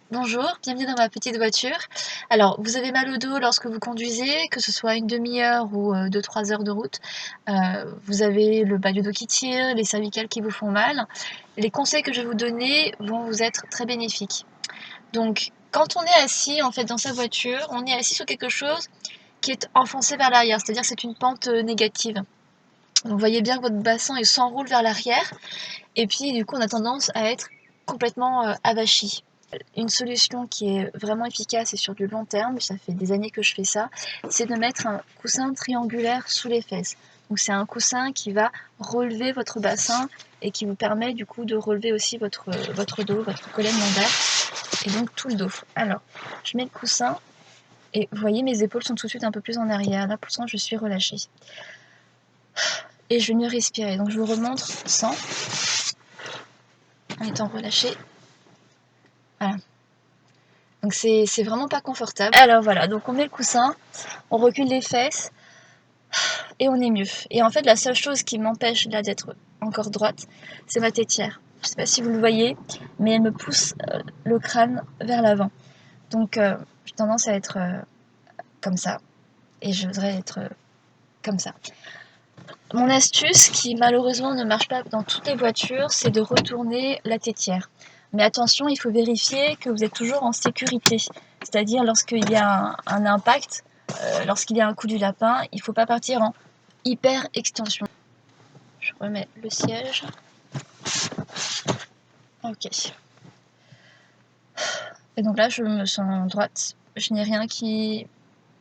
Bonjour, bienvenue dans ma petite voiture. Alors, vous avez mal au dos lorsque vous conduisez, que ce soit une demi-heure ou 2-3 heures de route. Vous avez le bas du dos qui tire, les cervicales qui vous font mal. Les conseils que je vais vous donner vont vous être très bénéfiques. Donc, quand on est assis en fait dans sa voiture, on est assis sur quelque chose qui est enfoncé vers l'arrière, c'est-à-dire que c'est une pente négative. Donc, vous voyez bien que votre bassin il s'enroule vers l'arrière, et puis du coup, on a tendance à être complètement avachi. Une solution qui est vraiment efficace et sur du long terme, ça fait des années que je fais ça, c'est de mettre un coussin triangulaire sous les fesses. Donc c'est un coussin qui va relever votre bassin et qui vous permet du coup de relever aussi votre dos, votre colonne lombaire et donc tout le dos. Alors, je mets le coussin et vous voyez mes épaules sont tout de suite un peu plus en arrière. Là pour l'instant je suis relâchée. Et je vais mieux respirer. Donc je vous remontre sans, en étant relâchée. Voilà. Donc c'est vraiment pas confortable. Alors voilà, donc on met le coussin, on recule les fesses et on est mieux. Et en fait, la seule chose qui m'empêche là d'être encore droite, c'est ma tétière. Je sais pas si vous le voyez, mais elle me pousse le crâne vers l'avant. Donc j'ai tendance à être comme ça. Et je voudrais être comme ça. Mon astuce, qui malheureusement ne marche pas dans toutes les voitures, c'est de retourner la tétière. Mais attention, il faut vérifier que vous êtes toujours en sécurité. C'est-à-dire lorsqu'il y a un impact, lorsqu'il y a un coup du lapin, il ne faut pas partir en hyper extension. Je remets le siège. Ok. Et donc là, je me sens droite. Je n'ai rien qui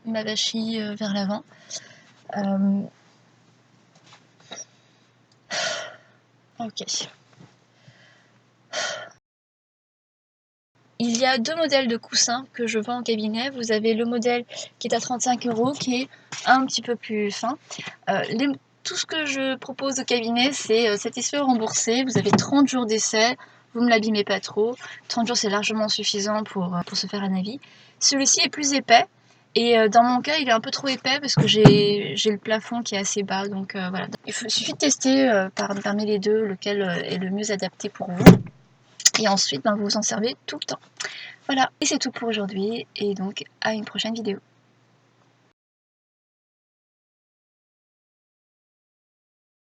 m'avachit vers l'avant. Ok. Il y a deux modèles de coussins que je vends en cabinet. Vous avez le modèle qui est à 35 €, qui est un petit peu plus fin. Tout ce que je propose au cabinet, c'est satisfait ou remboursé. Vous avez 30 jours d'essai, vous ne l'abîmez pas trop. 30 jours, c'est largement suffisant pour se faire un avis. Celui-ci est plus épais. Et dans mon cas, il est un peu trop épais parce que j'ai le plafond qui est assez bas. Donc voilà. Il suffit de tester parmi les deux lequel est le mieux adapté pour vous. Et ensuite, vous vous en servez tout le temps. Voilà, et c'est tout pour aujourd'hui, et donc à une prochaine vidéo.